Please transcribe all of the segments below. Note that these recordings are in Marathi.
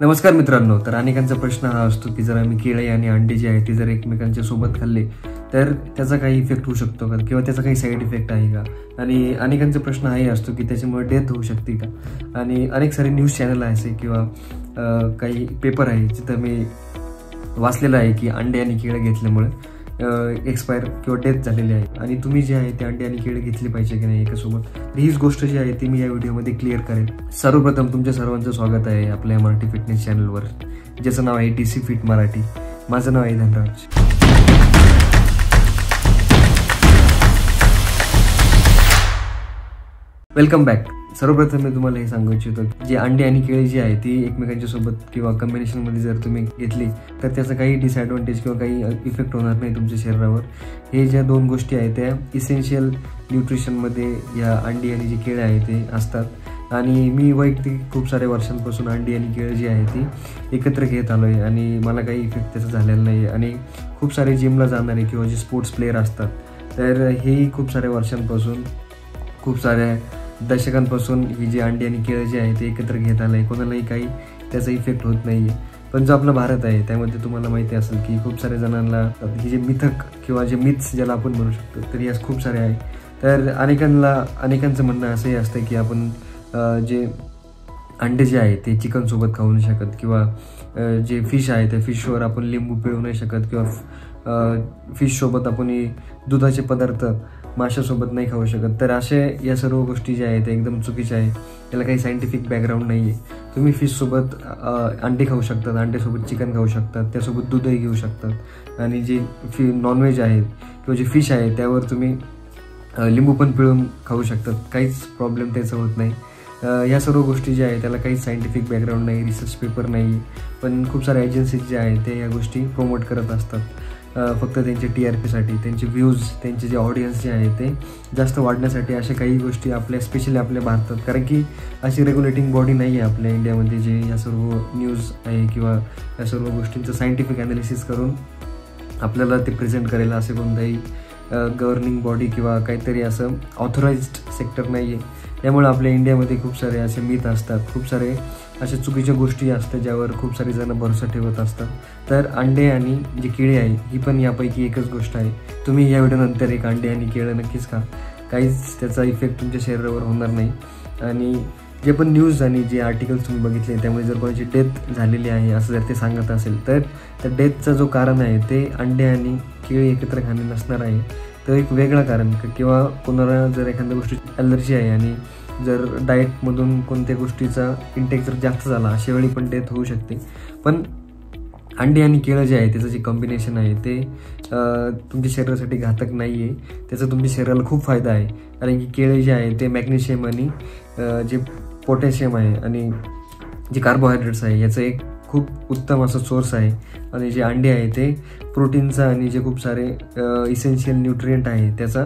नमस्कार मित्रांनो, तर अनेकांचा प्रश्न हा असतो की जर आम्ही केळी आणि अंडे जे आहे ते जर एकमेकांच्या सोबत खाल्ले तर त्याचा काही इफेक्ट होऊ शकतो का किंवा त्याचा काही साईड इफेक्ट आहे का। आणि अनेकांचा प्रश्न हाही असतो की त्याच्यामुळे डेथ होऊ शकते का। आणि अनेक सारे न्यूज चॅनल आहे किंवा काही पेपर आहे जिथं मी वाचलेलं आहे की अंडे आणि केळी घेतल्यामुळे एक्सपायर किंवा डेथ झालेली आहे आणि तुम्ही जे आहे ते अंडे आणि केळी घेतली पाहिजे की नाही एकासोबत, हीच गोष्ट जी आहे ती मी या व्हिडिओमध्ये क्लिअर करेन। सर्वप्रथम तुमच्या सर्वांचं स्वागत आहे आपल्या मराठी फिटनेस चॅनलवर, ज्याचं नाव आहे DC फिट मराठी। माझं नाव आहे धनराज। Welcome back. सर्वप्रथम मी तुम्हाला हे सांगू इच्छितो जे अंडे आणि केळी जी आहे ती एकमेकांच्या सोबत किंवा कॉम्बिनेशनमध्ये जर तुम्ही घेतली तर त्याचा काही डिसएडव्हांटेज किंवा काही इफेक्ट होणार नाही तुमच्या शरीरावर। हे ज्या दोन गोष्टी आहेत त्या इसेन्शियल न्यूट्रिशनमध्ये या अंडी आणि जी केळी आहे ते असतात। आणि मी वैयक्तिक खूप साऱ्या वर्षांपासून अंडी आणि केळी जी आहे ती एकत्र घेत आलो आहे आणि मला काही इफेक्ट त्याचा झालेला नाही। आणि खूप सारे जिमला जाणारे किंवा जे स्पोर्ट्स प्लेयर असतात तर हेही खूप साऱ्या वर्षांपासून खूप साऱ्या दशकांपासून ही जी अंडी आणि केळी जी आहे ते एकत्र घेत आलं आहे, कोणालाही काही त्याचा इफेक्ट होत नाही आहे। पण जो आपला भारत आहे त्यामध्ये तुम्हाला माहिती असेल की खूप साऱ्या जणांना ही जे मिथक किंवा जे मिथ्स ज्याला आपण म्हणू शकतो तर यास खूप सारे आहे। तर अनेकांचं म्हणणं असंही असतं की आपण जे अंडे जे आहे ते चिकन सोबत खाऊ नाही शकत किंवा जे फिश आहे त्या फिशवर आपण लिंबू पिळू नाही शकत किंवा फिश सोबत आपण दुधाचे पदार्थ माशासोबत नाही खाऊ शकत। तर असे या सर्व गोष्टी ज्या आहेत एकदम चुकीच्या आहे, त्याला काही सायंटिफिक बॅकग्राऊंड नाही आहे। तुम्ही फिशसोबत अंडे खाऊ शकतात, अंड्यासोबत चिकन खाऊ शकतात, त्यासोबत दूधही घेऊ शकतात। आणि जे नॉनव्हेज आहे किंवा जे फिश आहे त्यावर तुम्ही लिंबू पण पिळून खाऊ शकतात, काहीच प्रॉब्लेम त्याचा होत नाही। या सर्व गोष्टी ज्या आहेत त्याला काही सायंटिफिक बॅकग्राऊंड नाही, रिसर्च पेपर नाही, पण खूप साऱ्या एजन्सीज ज्या आहेत ते या गोष्टी प्रमोट करत असतात फक्त त्यांच्या TRP साठी, त्यांचे व्ह्यूज, त्यांचे जे ऑडियन्स जे आहे ते जास्त वाढण्यासाठी अशा काही गोष्टी आपल्या स्पेशली आपल्या भारतात, कारण की अशी रेग्युलेटिंग बॉडी नाही आहे आपल्या इंडियामध्ये जे या सर्व न्यूज आहे किंवा या सर्व गोष्टींचं सायंटिफिक ॲनालिसिस करून आपल्याला ते प्रेझेंट करेल असे कोणताही गव्हर्निंग बॉडी किंवा काहीतरी असं ऑथोराइज्ड सेक्टर नाही आहे। त्यामुळे आपल्या इंडियामध्ये खूप सारे असे मिथ असतात, खूप सारे अशा चुकीच्या गोष्टी असतात ज्यावर खूप सारे जण भरोसा ठेवत असतात। तर अंडे आणि जी केळी आहे ही पण यापैकी एकच गोष्ट आहे। तुम्ही या व्हिडिओनंतर एक अंडे आणि केळी नक्कीच खा, काहीच त्याचा इफेक्ट तुमच्या शरीरावर होणार नाही। आणि जे पण न्यूज आणि जे आर्टिकल्स तुम्ही बघितले त्यामुळे जर कोणाची डेथ झालेली आहे असं जर ते सांगत असेल तर त्या डेथचं जो कारण आहे ते अंडे आणि केळी एकत्र खाणे नसणार आहे, तर एक वेगळं कारण किंवा कोणाला जर एखाद्या गोष्टीची ॲलर्जी आहे आणि जर डाएटमधून कोणत्या गोष्टीचा इंटेक जर जास्त झाला अशा वेळी पण डेथ होऊ शकते। पण अंडे आणि केळी जे आहे त्याचं जे कॉम्बिनेशन आहे ते तुमच्या शरीरासाठी घातक नाही आहे, त्याचा तुमच्या शरीराला खूप फायदा आहे। कारण की केळी जे आहे ते मॅग्नेशियम आणि जे पोटॅशियम आहे आणि जे कार्बोहायड्रेट्स आहे याचं एक खूप उत्तम असं सोर्स आहे। आणि जे अंडे आहे ते प्रोटीनचा आणि जे खूप सारे इसेन्शियल न्यूट्रिएंट आहे त्याचा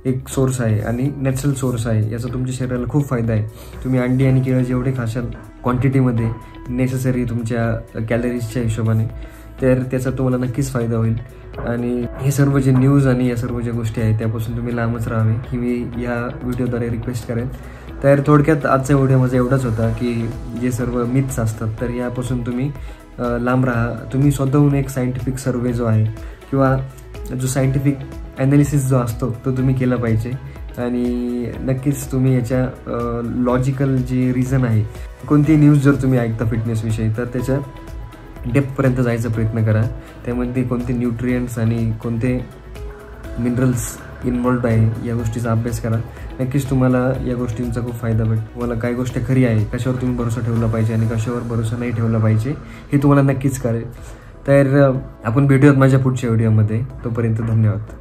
एक सोर्स आहे आणि नॅचरल सोर्स आहे, याचा तुमच्या शरीराला खूप फायदा आहे। तुम्ही अंडी आणि केळी जेवढे खाशाल क्वांटिटीमध्ये नेसेसरी तुमच्या कॅलरीजच्या हिशोबाने तर त्याचा तुम्हाला नक्कीच फायदा होईल। आणि हे सर्व जे न्यूज आणि या सर्व ज्या गोष्टी आहेत त्यापासून तुम्ही लांबच राहावे ही मी या व्हिडिओद्वारे रिक्वेस्ट करेन। तर थोडक्यात आजचा व्हिडिओ माझा एवढाच होता की जे सर्व मिथ्स असतात तर यापासून तुम्ही लांब राहा। तुम्ही स्वतःहून एक सायंटिफिक सर्वे जो आहे किंवा जो सायंटिफिक ॲनालिसिस जो असतो तो तुम्ही केला पाहिजे। आणि नक्कीच तुम्ही याच्या लॉजिकल जे रिझन आहे, कोणतीही न्यूज जर तुम्ही ऐकता फिटनेसविषयी तर त्याच्या डेप्थपर्यंत जायचा प्रयत्न करा, त्यामध्ये कोणते न्यूट्रिएंट्स आणि कोणते मिनरल्स इन्व्हॉल्ड आहे या गोष्टीचा अभ्यास करा। नक्कीच तुम्हाला या गोष्टींचा खूप फायदा भेटेल। तुम्हाला काय गोष्ट खरी आहे, कशावर तुम्ही भरोसा ठेवला पाहिजे आणि कशावर भरोसा नाही ठेवला पाहिजे हे तुम्हाला नक्कीच कळेल। तर आपण भेटूयात माझ्या पुढच्या व्हिडिओमध्ये, तोपर्यंत धन्यवाद।